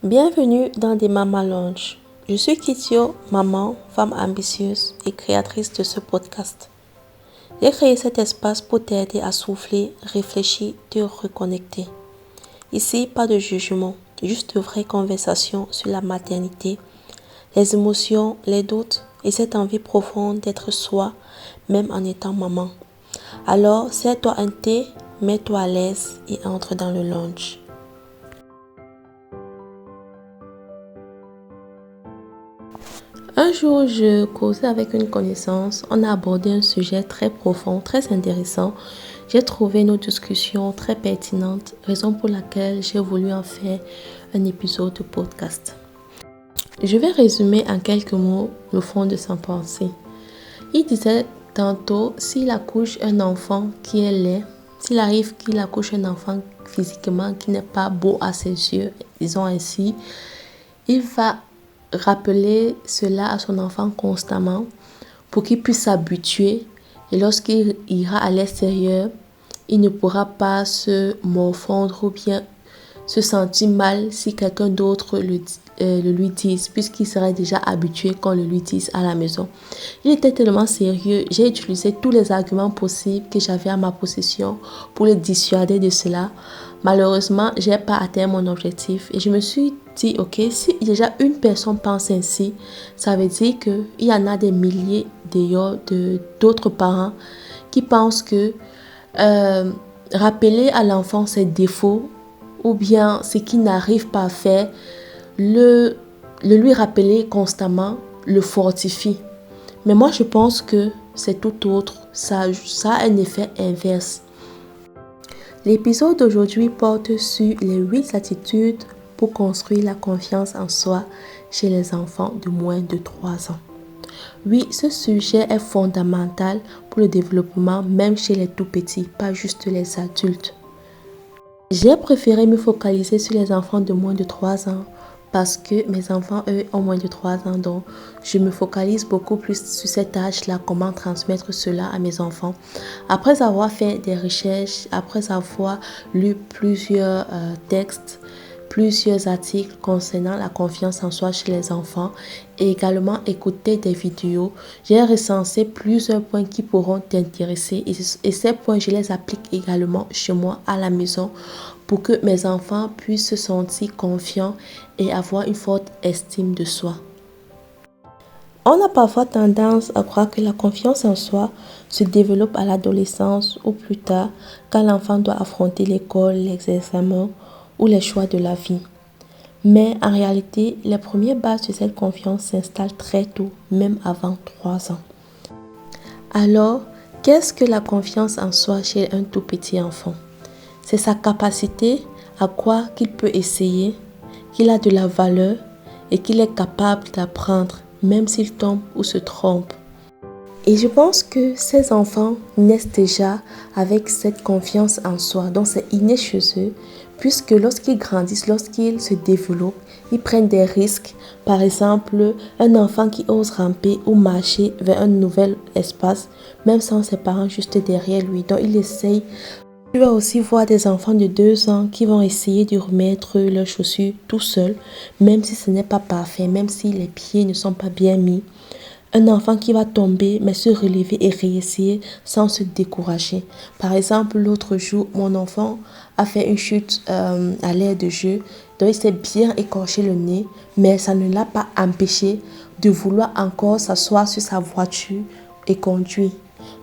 Bienvenue dans des Mama Lounge. Je suis Kitio, maman, femme ambitieuse et créatrice de ce podcast. J'ai créé cet espace pour t'aider à souffler, réfléchir, te reconnecter. Ici, pas de jugement, juste de vraies conversations sur la maternité, les émotions, les doutes et cette envie profonde d'être soi, même en étant maman. Alors, sers-toi un thé, mets-toi à l'aise et entre dans le lounge. Un jour, je causais avec une connaissance, on a abordé un sujet très profond, très intéressant. J'ai trouvé nos discussions très pertinentes, raison pour laquelle j'ai voulu en faire un épisode de podcast. Je vais résumer en quelques mots le fond de sa pensée. Il disait tantôt, s'il accouche un enfant qui est laid, s'il arrive qu'il accouche un enfant physiquement qui n'est pas beau à ses yeux, disons ainsi, il va rappeler cela à son enfant constamment pour qu'il puisse s'habituer et lorsqu'il ira à l'extérieur, il ne pourra pas se morfondre ou bien se sentir mal si quelqu'un d'autre le lui dise puisqu'il serait déjà habitué qu'on le lui dise à la maison. Il était tellement sérieux, j'ai utilisé tous les arguments possibles que j'avais à ma possession pour le dissuader de cela. Malheureusement, je n'ai pas atteint mon objectif et je me suis dit, ok, si déjà une personne pense ainsi, ça veut dire qu'il y en a des milliers d'autres parents qui pensent que rappeler à l'enfant ses défauts ou bien ce qu'il n'arrive pas à faire, le lui rappeler constamment le fortifie. Mais moi, je pense que c'est tout autre. Ça a un effet inverse. L'épisode d'aujourd'hui porte sur les 8 attitudes pour construire la confiance en soi chez les enfants de moins de 3 ans. Oui, ce sujet est fondamental pour le développement même chez les tout-petits, pas juste les adultes. J'ai préféré me focaliser sur les enfants de moins de 3 ans parce que mes enfants, eux, ont moins de 3 ans. Donc, je me focalise beaucoup plus sur cet âge-là, comment transmettre cela à mes enfants. Après avoir fait des recherches, après avoir lu plusieurs textes, plusieurs articles concernant la confiance en soi chez les enfants et également écouter des vidéos, j'ai recensé plusieurs points qui pourront t'intéresser et ces points, je les applique également chez moi à la maison pour que mes enfants puissent se sentir confiants et avoir une forte estime de soi. On a parfois tendance à croire que la confiance en soi se développe à l'adolescence ou plus tard quand l'enfant doit affronter l'école, les examens ou les choix de la vie. Mais en réalité, les premières bases de cette confiance s'installent très tôt, même avant 3 ans. Alors, qu'est-ce que la confiance en soi chez un tout petit enfant? C'est sa capacité à croire qu'il peut essayer, qu'il a de la valeur et qu'il est capable d'apprendre, même s'il tombe ou se trompe. Et je pense que ces enfants naissent déjà avec cette confiance en soi, donc c'est inné chez eux, puisque lorsqu'ils grandissent, lorsqu'ils se développent, ils prennent des risques. Par exemple, un enfant qui ose ramper ou marcher vers un nouvel espace, même sans ses parents juste derrière lui, donc il essaye. Tu vas aussi voir des enfants de 2 ans qui vont essayer de remettre leurs chaussures tout seuls, même si ce n'est pas parfait, même si les pieds ne sont pas bien mis. Un enfant qui va tomber, mais se relever et réessayer sans se décourager. Par exemple, l'autre jour, mon enfant a fait une chute à l'air de jeu. Donc, il s'est bien écorché le nez, mais ça ne l'a pas empêché de vouloir encore s'asseoir sur sa voiture et conduire.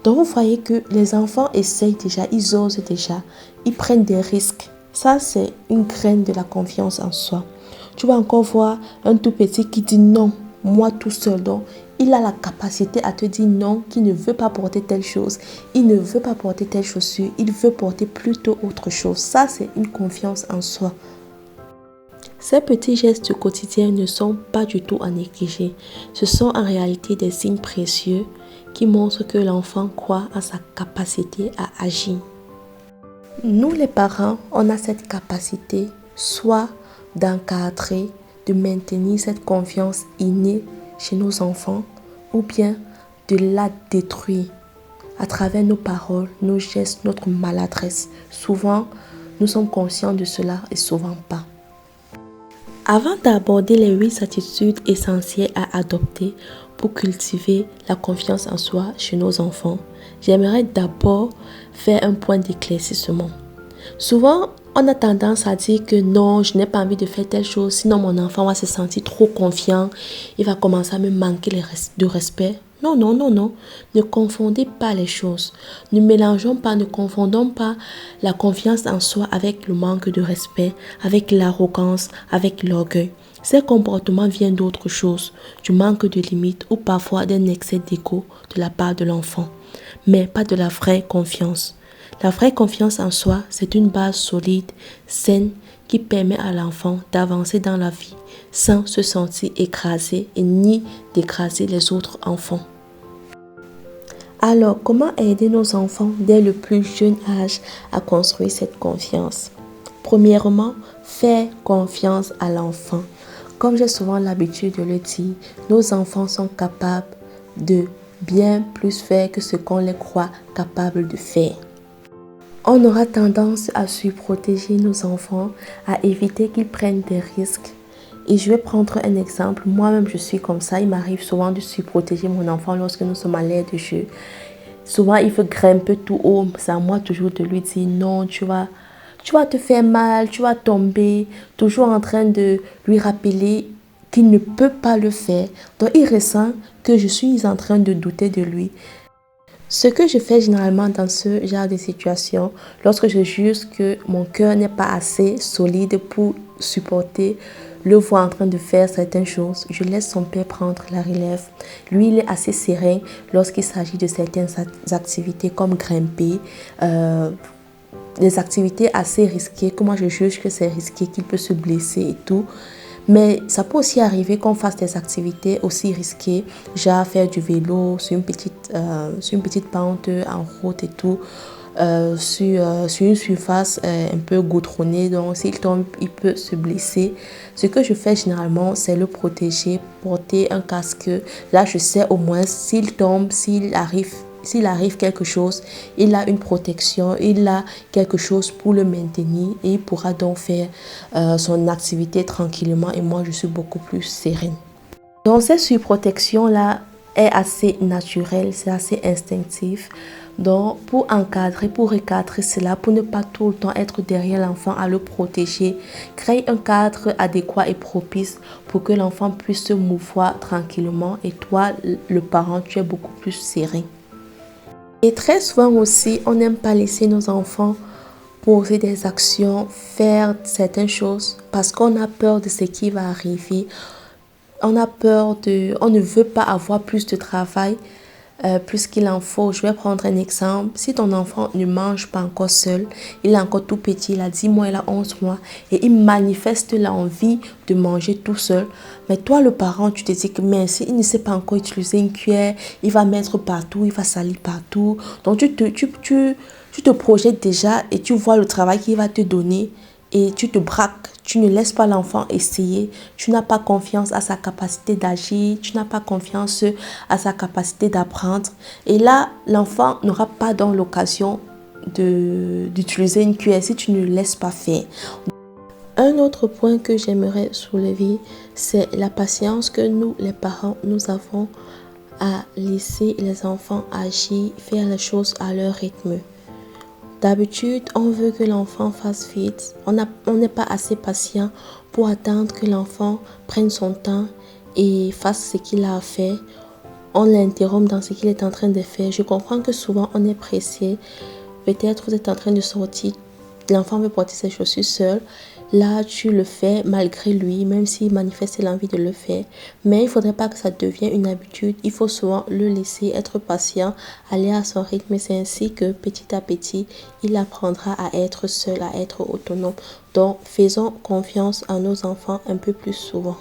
Donc, vous voyez que les enfants essayent déjà, ils osent déjà, ils prennent des risques. Ça, c'est une graine de la confiance en soi. Tu vas encore voir un tout petit qui dit non, moi tout seul. Donc, il a la capacité à te dire non, qu'il ne veut pas porter telle chose, il ne veut pas porter telle chaussure, il veut porter plutôt autre chose. Ça, c'est une confiance en soi. Ces petits gestes du quotidien ne sont pas du tout à négliger. Ce sont en réalité des signes précieux qui montrent que l'enfant croit à sa capacité à agir. Nous, les parents, on a cette capacité soit d'encadrer, de maintenir cette confiance innée chez nos enfants ou bien de la détruire à travers nos paroles, nos gestes, notre maladresse. Souvent, nous sommes conscients de cela et souvent pas. Avant d'aborder les 8 attitudes essentielles à adopter pour cultiver la confiance en soi chez nos enfants, j'aimerais d'abord faire un point d'éclaircissement. Souvent, on a tendance à dire que non, je n'ai pas envie de faire telle chose, sinon mon enfant va se sentir trop confiant, il va commencer à me manquer de respect. Non, non, non, non. Ne confondez pas les choses. Ne mélangeons pas, ne confondons pas la confiance en soi avec le manque de respect, avec l'arrogance, avec l'orgueil. Ces comportements viennent d'autre chose, du manque de limites ou parfois d'un excès d'ego de la part de l'enfant, mais pas de la vraie confiance. La vraie confiance en soi, c'est une base solide, saine, qui permet à l'enfant d'avancer dans la vie sans se sentir écrasé et ni d'écraser les autres enfants. Alors, comment aider nos enfants dès le plus jeune âge à construire cette confiance? Premièrement, faire confiance à l'enfant. Comme j'ai souvent l'habitude de le dire, nos enfants sont capables de bien plus faire que ce qu'on les croit capables de faire. On aura tendance à surprotéger nos enfants, à éviter qu'ils prennent des risques. Et je vais prendre un exemple. Moi-même, je suis comme ça. Il m'arrive souvent de surprotéger mon enfant lorsque nous sommes à l'air de jeu. Souvent, il veut grimper tout haut. C'est à moi toujours de lui dire non, tu vas te faire mal, tu vas tomber. Toujours en train de lui rappeler qu'il ne peut pas le faire. Donc, il ressent que je suis en train de douter de lui. Ce que je fais généralement dans ce genre de situation, lorsque je juge que mon cœur n'est pas assez solide pour supporter le voir en train de faire certaines choses, je laisse son père prendre la relève. Lui, il est assez serein lorsqu'il s'agit de certaines activités comme grimper, des activités assez risquées, que moi je juge que c'est risqué, qu'il peut se blesser et tout. Mais ça peut aussi arriver qu'on fasse des activités aussi risquées, genre faire du vélo sur une petite pente en route et tout, sur une surface un peu goudronnée. Donc s'il tombe, il peut se blesser. Ce que je fais généralement, c'est le protéger, porter un casque. Là, je sais au moins s'il tombe, s'il arrive quelque chose, il a une protection, il a quelque chose pour le maintenir et il pourra donc faire son activité tranquillement et moi je suis beaucoup plus sereine. Donc cette surprotection-là est assez naturelle, c'est assez instinctif. Donc pour encadrer, pour recadrer cela, pour ne pas tout le temps être derrière l'enfant à le protéger, créer un cadre adéquat et propice pour que l'enfant puisse se mouvoir tranquillement et toi, le parent, tu es beaucoup plus serein. Et très souvent aussi, on n'aime pas laisser nos enfants poser des actions, faire certaines choses parce qu'on a peur de ce qui va arriver. On ne veut pas avoir plus de travail, plus qu'il en faut. Je vais prendre un exemple. Si ton enfant ne mange pas encore seul, il est encore tout petit, il a 10 mois, il a 11 mois, et il manifeste l'envie de manger tout seul. Mais toi, le parent, tu te dis que merci, il ne sait pas encore utiliser une cuillère, il va mettre partout, il va salir partout. Donc, tu te projettes déjà et tu vois le travail qu'il va te donner et tu te braques. Tu ne laisses pas l'enfant essayer. Tu n'as pas confiance à sa capacité d'agir. Tu n'as pas confiance à sa capacité d'apprendre. Et là, l'enfant n'aura pas dans l'occasion d'utiliser une cuillère si tu ne le laisses pas faire. Un autre point que j'aimerais soulever, c'est la patience que nous, les parents, nous avons à laisser les enfants agir, faire les choses à leur rythme. D'habitude, on veut que l'enfant fasse vite. On n'est pas assez patient pour attendre que l'enfant prenne son temps et fasse ce qu'il a à faire. On l'interrompt dans ce qu'il est en train de faire. Je comprends que souvent on est pressé. Peut-être vous êtes en train de sortir. L'enfant veut porter ses chaussures seul. Là, tu le fais malgré lui, même s'il manifeste l'envie de le faire. Mais il ne faudrait pas que ça devienne une habitude. Il faut souvent le laisser être patient, aller à son rythme. C'est ainsi que petit à petit, il apprendra à être seul, à être autonome. Donc, faisons confiance à nos enfants un peu plus souvent.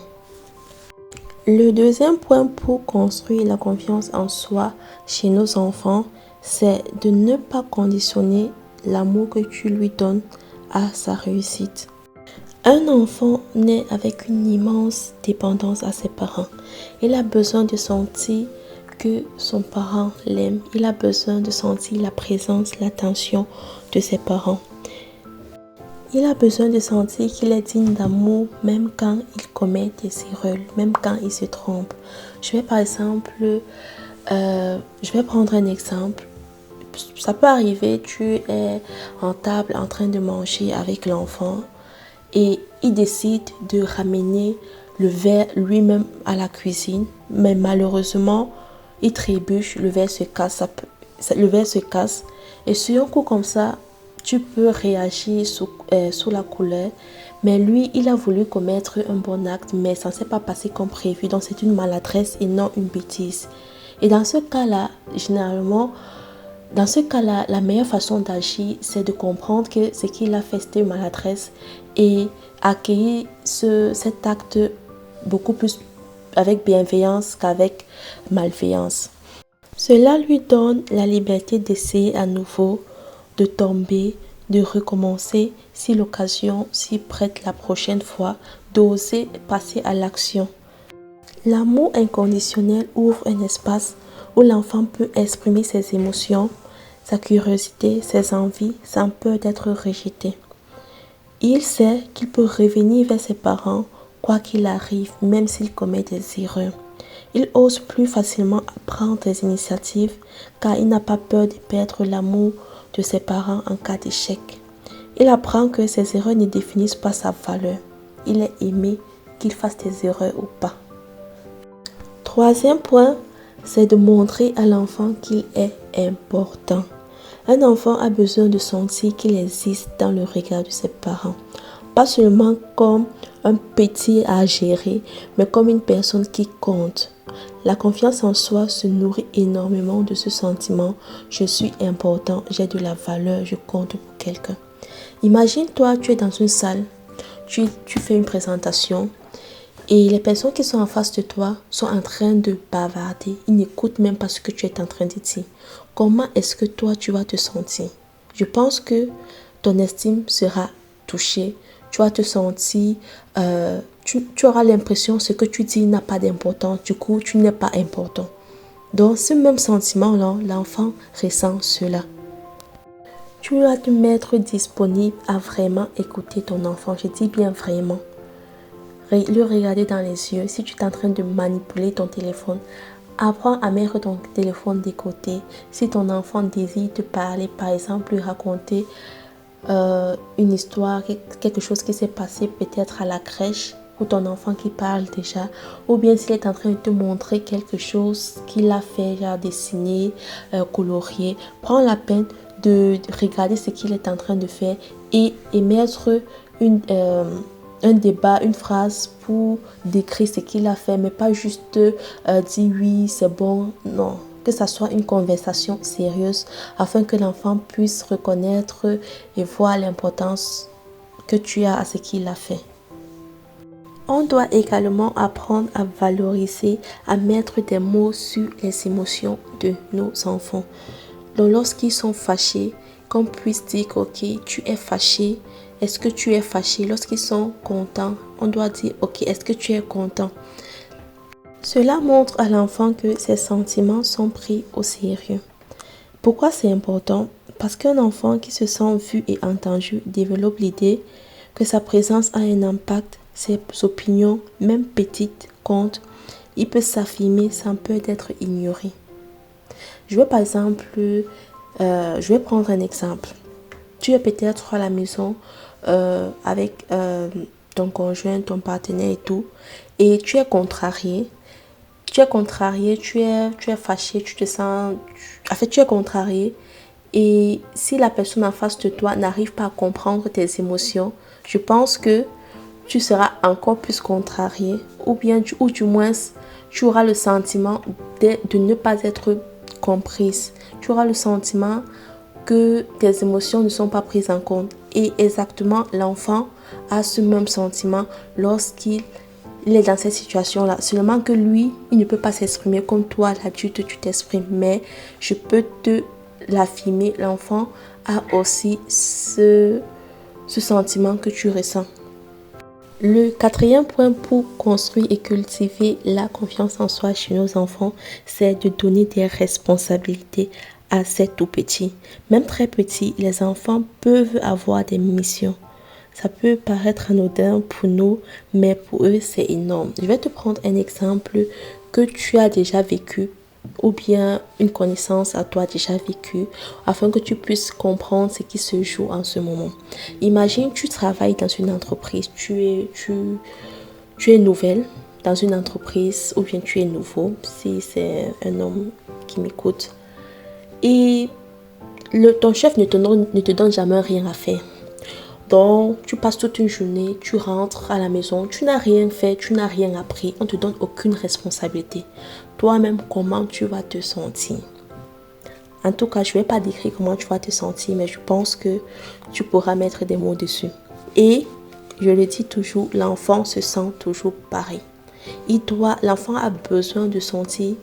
Le deuxième point pour construire la confiance en soi chez nos enfants, c'est de ne pas conditionner l'amour que tu lui donnes à sa réussite. Un enfant naît avec une immense dépendance à ses parents. Il a besoin de sentir que son parent l'aime. Il a besoin de sentir la présence, l'attention de ses parents. Il a besoin de sentir qu'il est digne d'amour même quand il commet des erreurs, même quand il se trompe. Je vais par exemple, je vais prendre un exemple. Ça peut arriver, tu es en table en train de manger avec l'enfant et il décide de ramener le verre lui-même à la cuisine, mais malheureusement, il trébuche, le verre se casse, le verre se casse et sur un coup comme ça, tu peux réagir sous la colère, mais lui, il a voulu commettre un bon acte, mais ça ne s'est pas passé comme prévu, donc c'est une maladresse et non une bêtise. Et dans ce cas-là, généralement, dans ce cas-là, la meilleure façon d'agir, c'est de comprendre que ce qu'il a fait, c'était une maladresse et accueillir cet acte beaucoup plus avec bienveillance qu'avec malveillance. Cela lui donne la liberté d'essayer à nouveau, de tomber, de recommencer si l'occasion s'y prête la prochaine fois, d'oser passer à l'action. L'amour inconditionnel ouvre un espace où l'enfant peut exprimer ses émotions, sa curiosité, ses envies sans peur d'être rejeté. Il sait qu'il peut revenir vers ses parents quoi qu'il arrive, même s'il commet des erreurs. Il ose plus facilement prendre des initiatives car il n'a pas peur de perdre l'amour de ses parents en cas d'échec. Il apprend que ses erreurs ne définissent pas sa valeur. Il est aimé qu'il fasse des erreurs ou pas. Troisième point, c'est de montrer à l'enfant qu'il est important. Un enfant a besoin de sentir qu'il existe dans le regard de ses parents. Pas seulement comme un petit à gérer, mais comme une personne qui compte. La confiance en soi se nourrit énormément de ce sentiment. Je suis important, j'ai de la valeur, je compte pour quelqu'un. Imagine-toi, tu es dans une salle, tu fais une présentation et les personnes qui sont en face de toi sont en train de bavarder. Ils n'écoutent même pas ce que tu es en train de dire. Comment est-ce que toi, tu vas te sentir? Je pense que ton estime sera touchée. Tu vas te sentir, tu auras l'impression que ce que tu dis n'a pas d'importance. Du coup, tu n'es pas important. Donc, ce même sentiment-là, l'enfant ressent cela. Tu dois te mettre disponible à vraiment écouter ton enfant. Je dis bien vraiment. Le regarder dans les yeux. Si tu es en train de manipuler ton téléphone, apprends à mettre ton téléphone de côté. Si ton enfant désire te parler, par exemple, lui raconter une histoire, quelque chose qui s'est passé peut-être à la crèche, ou ton enfant qui parle déjà, ou bien s'il est en train de te montrer quelque chose qu'il a fait, genre dessiner, colorier, prends la peine de regarder ce qu'il est en train de faire et émettre un débat, une phrase pour décrire ce qu'il a fait, mais pas juste dire oui, c'est bon, non. Que ça soit une conversation sérieuse afin que l'enfant puisse reconnaître et voir l'importance que tu as à ce qu'il a fait. On doit également apprendre à valoriser, à mettre des mots sur les émotions de nos enfants. Donc, lorsqu'ils sont fâchés, qu'on puisse dire ok, tu es fâché. Est-ce que tu es fâché? Lorsqu'ils sont contents, on doit dire ok, est-ce que tu es content? Cela montre à l'enfant que ses sentiments sont pris au sérieux. Pourquoi c'est important? Parce qu'un enfant qui se sent vu et entendu développe l'idée que sa présence a un impact, ses opinions, même petites, comptent. Il peut s'affirmer sans peur d'être ignoré. Je vais prendre un exemple. Tu es peut-être à la maison avec ton conjoint, ton partenaire et tout, et tu es contrarié. Tu es fâché, tu te sens... En fait, tu es contrarié. Et si la personne en face de toi n'arrive pas à comprendre tes émotions, je pense que tu seras encore plus contrarié. Ou du moins, tu auras le sentiment de ne pas être comprise. Tu auras le sentiment que tes émotions ne sont pas prises en compte. Et exactement, l'enfant a ce même sentiment lorsqu'il est dans cette situation-là. Seulement que lui, il ne peut pas s'exprimer comme toi, l'adulte, tu t'exprimes. Mais je peux te l'affirmer, l'enfant a aussi ce sentiment que tu ressens. Le quatrième point pour construire et cultiver la confiance en soi chez nos enfants, c'est de donner des responsabilités à ces tout petits. Même très petits, les enfants peuvent avoir des missions. Ça peut paraître anodin pour nous, mais pour eux, c'est énorme. Je vais te prendre un exemple que tu as déjà vécu ou bien une connaissance à toi déjà vécue afin que tu puisses comprendre ce qui se joue en ce moment. Imagine, tu travailles dans une entreprise, tu es nouvelle dans une entreprise ou bien tu es nouveau si c'est un homme qui m'écoute et ton chef ne te donne jamais rien à faire. Donc, tu passes toute une journée, tu rentres à la maison, tu n'as rien fait, tu n'as rien appris, on ne te donne aucune responsabilité. Toi-même, comment tu vas te sentir? En tout cas, je ne vais pas décrire comment tu vas te sentir, mais je pense que tu pourras mettre des mots dessus. Et, je le dis toujours, l'enfant se sent toujours pareil. L'enfant a besoin de sentir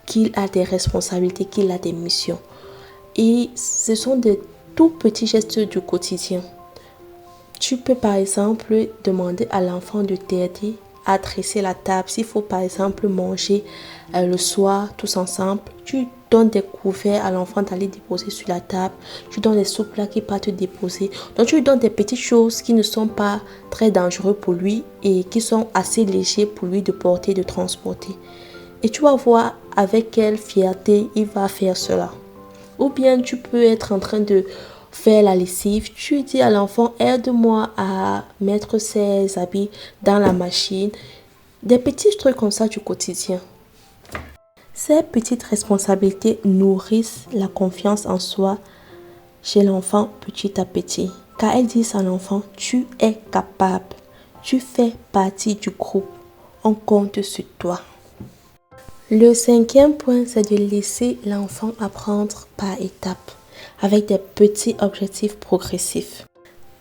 qu'il a des responsabilités, qu'il a des missions. Et ce sont des tout petits gestes du quotidien. Tu peux par exemple demander à l'enfant de t'aider à dresser la table. S'il faut par exemple manger le soir tous ensemble, tu donnes des couverts à l'enfant d'aller déposer sur la table. Tu donnes des sous-plats qu'il peut te déposer. Donc tu lui donnes des petites choses qui ne sont pas très dangereuses pour lui et qui sont assez légers pour lui de porter, de transporter. Et tu vas voir avec quelle fierté il va faire cela. Ou bien tu peux être en train de faire la lessive. Tu dis à l'enfant, aide-moi à mettre ses habits dans la machine. Des petits trucs comme ça du quotidien. Ces petites responsabilités nourrissent la confiance en soi chez l'enfant petit à petit. Car elles disent à l'enfant, tu es capable. Tu fais partie du groupe. On compte sur toi. Le 5e point, c'est de laisser l'enfant apprendre par étapes, avec des petits objectifs progressifs.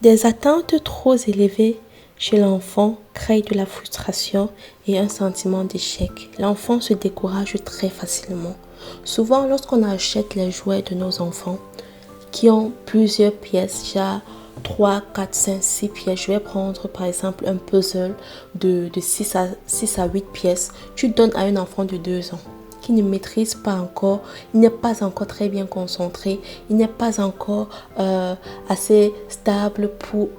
Des attentes trop élevées chez l'enfant créent de la frustration et un sentiment d'échec. L'enfant se décourage très facilement. Souvent, lorsqu'on achète les jouets de nos enfants, qui ont plusieurs pièces, genre 3, 4, 5, 6 pièces. Je vais prendre par exemple un puzzle de 6 à 8 pièces. Tu donnes à un enfant de 2 ans qui ne maîtrise pas encore, il n'est pas encore très bien concentré, il n'est pas encore assez stable pour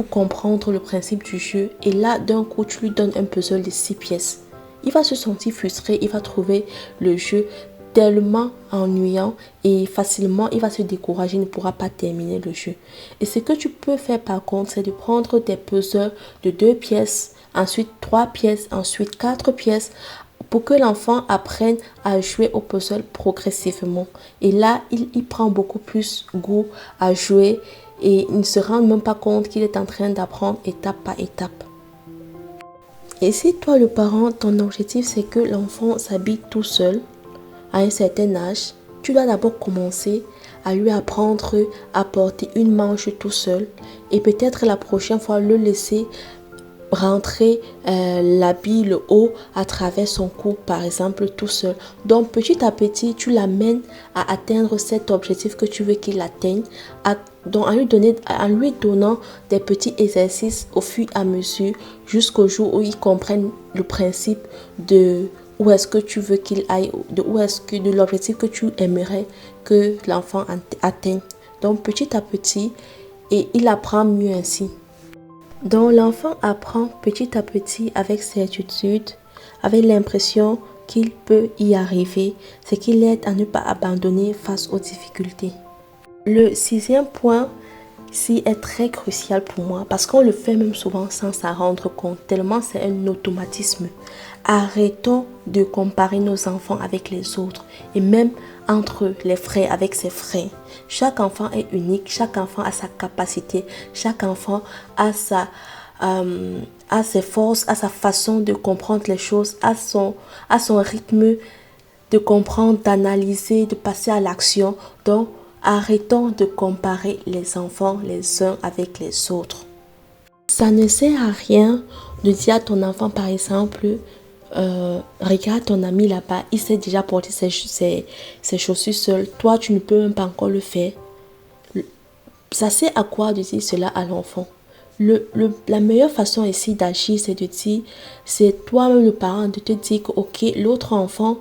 comprendre le principe du jeu. Et là, d'un coup, tu lui donnes un puzzle de 6 pièces. Il va se sentir frustré, il va trouver le jeu tellement ennuyant et facilement il va se décourager, il ne pourra pas terminer le jeu. Et ce que tu peux faire par contre, c'est de prendre des puzzles de 2 pièces, ensuite 3 pièces, ensuite 4 pièces pour que l'enfant apprenne à jouer au puzzle progressivement. Et là, il prend beaucoup plus goût à jouer et il ne se rend même pas compte qu'il est en train d'apprendre étape par étape. Et si toi, le parent, ton objectif c'est que l'enfant s'habille tout seul, à un certain âge, tu dois d'abord commencer à lui apprendre à porter une manche tout seul et peut-être la prochaine fois le laisser rentrer l'habit, le haut à travers son cou par exemple tout seul. Donc petit à petit tu l'amènes à atteindre cet objectif que tu veux qu'il atteigne en lui donnant des petits exercices au fur et à mesure jusqu'au jour où il comprenne le principe de où est-ce que tu veux qu'il aille, de l'objectif que tu aimerais que l'enfant atteigne. Donc petit à petit, et il apprend mieux ainsi. Donc l'enfant apprend petit à petit avec certitude, avec l'impression qu'il peut y arriver, ce qui l'aide à ne pas abandonner face aux difficultés. Le 6e point ici est très crucial pour moi parce qu'on le fait même souvent sans s'en rendre compte, tellement c'est un automatisme. Arrêtons de comparer nos enfants avec les autres et même entre les frères avec ses frères. Chaque enfant est unique, chaque enfant a sa capacité, chaque enfant a ses forces, a sa façon de comprendre les choses, a son rythme de comprendre, d'analyser, de passer à l'action. Donc, arrêtons de comparer les enfants les uns avec les autres. Ça ne sert à rien de dire à ton enfant, par exemple, regarde ton ami là-bas, il sait déjà porter ses chaussures seul. Toi, tu ne peux même pas encore le faire. Ça sert à quoi de dire cela à l'enfant? La meilleure façon ici d'agir, c'est de dire, c'est toi-même le parent, de te dire que ok, l'autre enfant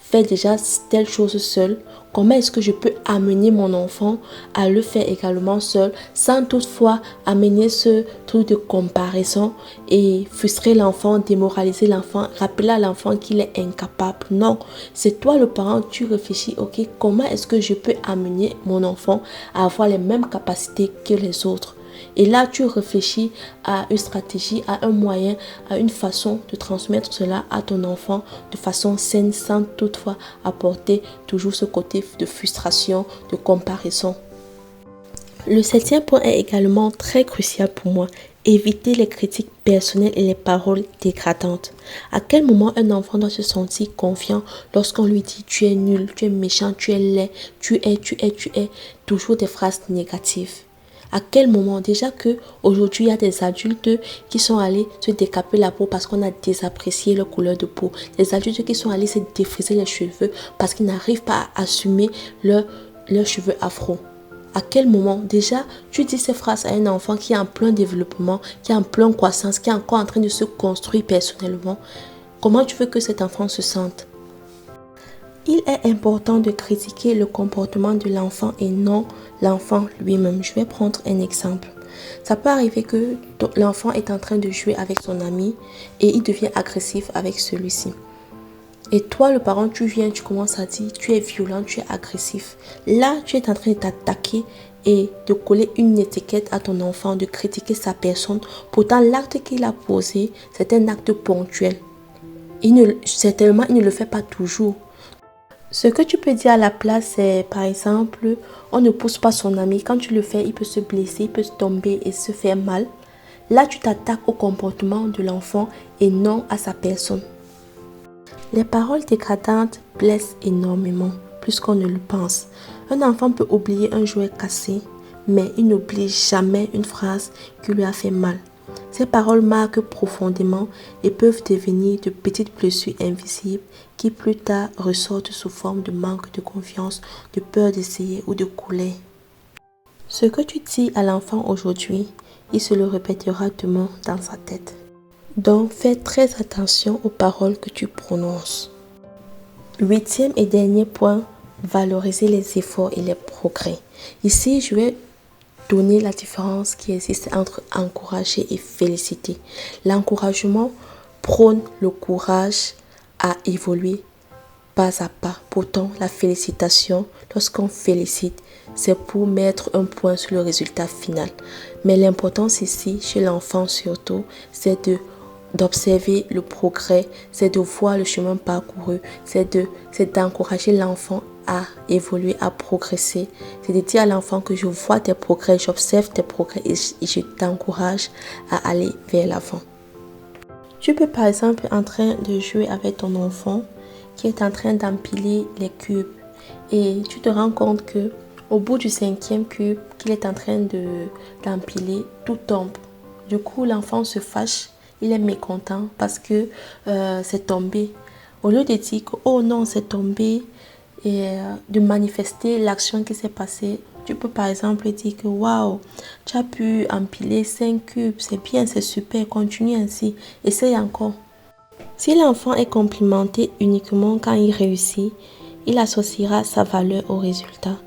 fait déjà telle chose seul, comment est-ce que je peux amener mon enfant à le faire également seul sans toutefois amener ce truc de comparaison et frustrer l'enfant, démoraliser l'enfant, rappeler à l'enfant qu'il est incapable. Non, c'est toi le parent, tu réfléchis, ok, comment est-ce que je peux amener mon enfant à avoir les mêmes capacités que les autres. Et là, tu réfléchis à une stratégie, à un moyen, à une façon de transmettre cela à ton enfant de façon saine, sans toutefois apporter toujours ce côté de frustration, de comparaison. Le septième point est également très crucial pour moi. Éviter les critiques personnelles et les paroles dégradantes. À quel moment un enfant doit se sentir confiant lorsqu'on lui dit tu es nul, tu es méchant, tu es laid, tu es, toujours des phrases négatives. À quel moment? Déjà que aujourd'hui il y a des adultes qui sont allés se décaper la peau parce qu'on a désapprécié leur couleur de peau. Des adultes qui sont allés se défriser les cheveux parce qu'ils n'arrivent pas à assumer leurs cheveux afro. À quel moment? Déjà, tu dis ces phrases à un enfant qui est en plein développement, qui est en pleine croissance, qui est encore en train de se construire personnellement. Comment tu veux que cet enfant se sente? Il est important de critiquer le comportement de l'enfant et non l'enfant lui-même. Je vais prendre un exemple. Ça peut arriver que l'enfant est en train de jouer avec son ami et il devient agressif avec celui-ci. Et toi, le parent, tu viens, tu commences à dire, tu es violent, tu es agressif. Là, tu es en train de t'attaquer et de coller une étiquette à ton enfant, de critiquer sa personne. Pourtant, l'acte qu'il a posé, c'est un acte ponctuel. Certainement, il ne le fait pas toujours. Ce que tu peux dire à la place, c'est par exemple, on ne pousse pas son ami. Quand tu le fais, il peut se blesser, il peut tomber et se faire mal. Là, tu t'attaques au comportement de l'enfant et non à sa personne. Les paroles dégradantes blessent énormément, plus qu'on ne le pense. Un enfant peut oublier un jouet cassé, mais il n'oublie jamais une phrase qui lui a fait mal. Ces paroles marquent profondément et peuvent devenir de petites blessures invisibles qui plus tard ressortent sous forme de manque de confiance, de peur d'essayer ou de colère. Ce que tu dis à l'enfant aujourd'hui, il se le répétera demain dans sa tête. Donc, fais très attention aux paroles que tu prononces. Huitième et dernier point, valoriser les efforts et les progrès. Ici, je vais donner la différence qui existe entre encourager et féliciter. L'encouragement prône le courage à évoluer pas à pas. Pourtant, la félicitation, lorsqu'on félicite, c'est pour mettre un point sur le résultat final. Mais l'importance ici, chez l'enfant surtout, c'est d'observer le progrès, c'est de voir le chemin parcouru, c'est d'encourager l'enfant à évoluer, à progresser. C'est de dire à l'enfant que je vois tes progrès, j'observe tes progrès et je t'encourage à aller vers l'avant. Tu peux par exemple en train de jouer avec ton enfant qui est en train d'empiler les cubes et tu te rends compte que au bout du cinquième cube qu'il est en train d'empiler, tout tombe. Du coup, l'enfant se fâche, il est mécontent parce que c'est tombé. Au lieu de dire que oh non, c'est tombé et de manifester l'action qui s'est passée, tu peux par exemple dire que waouh, tu as pu empiler 5 cubes, c'est bien, c'est super, continue ainsi, essaye encore. Si l'enfant est complimenté uniquement quand il réussit, il associera sa valeur au résultat.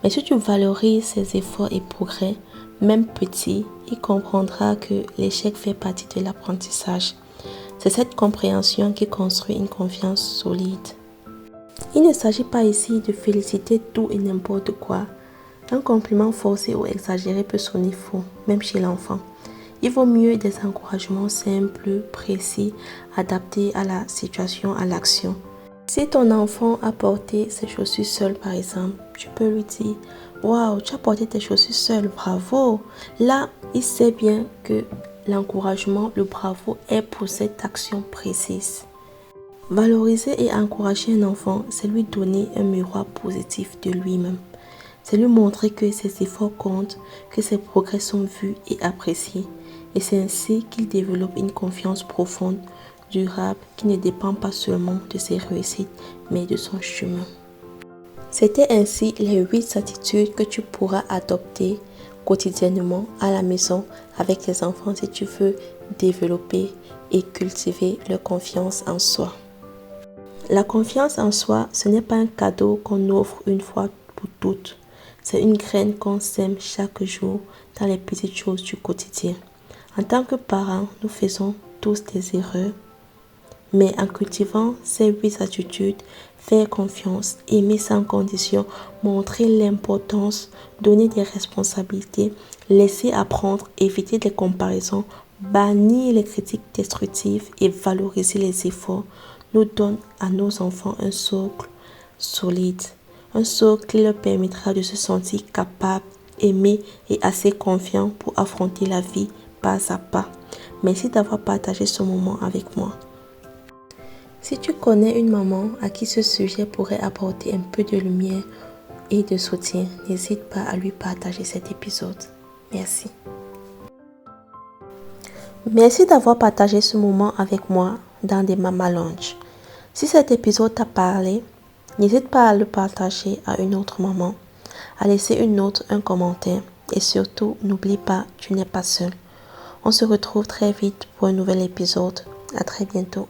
Mais si tu valorises ses efforts et progrès, même petits, il comprendra que l'échec fait partie de l'apprentissage. C'est cette compréhension qui construit une confiance solide. Il ne s'agit pas ici de féliciter tout et n'importe quoi. Un compliment forcé ou exagéré peut sonner faux, même chez l'enfant. Il vaut mieux des encouragements simples, précis, adaptés à la situation, à l'action. Si ton enfant a porté ses chaussures seul, par exemple, tu peux lui dire « Waouh, tu as porté tes chaussures seul, bravo !» Là, il sait bien que l'encouragement, le bravo est pour cette action précise. Valoriser et encourager un enfant, c'est lui donner un miroir positif de lui-même. C'est lui montrer que ses efforts comptent, que ses progrès sont vus et appréciés. Et c'est ainsi qu'il développe une confiance profonde, durable, qui ne dépend pas seulement de ses réussites, mais de son chemin. C'était ainsi les 8 attitudes que tu pourras adopter quotidiennement à la maison avec les enfants si tu veux développer et cultiver leur confiance en soi. La confiance en soi, ce n'est pas un cadeau qu'on offre une fois pour toutes. C'est une graine qu'on sème chaque jour dans les petites choses du quotidien. En tant que parents, nous faisons tous des erreurs, mais en cultivant ces 8 attitudes, faire confiance, aimer sans condition, montrer l'importance, donner des responsabilités, laisser apprendre, éviter les comparaisons, bannir les critiques destructives et valoriser les efforts, nous donne à nos enfants un socle solide. Un socle qui leur permettra de se sentir capables, aimés et assez confiants pour affronter la vie pas à pas. Merci d'avoir partagé ce moment avec moi. Si tu connais une maman à qui ce sujet pourrait apporter un peu de lumière et de soutien, n'hésite pas à lui partager cet épisode. Merci. Merci d'avoir partagé ce moment avec moi dans des Mama Lounge. Si cet épisode t'a parlé, n'hésite pas à le partager à une autre maman, à laisser une note, un commentaire et surtout, n'oublie pas, tu n'es pas seul. On se retrouve très vite pour un nouvel épisode. À très bientôt.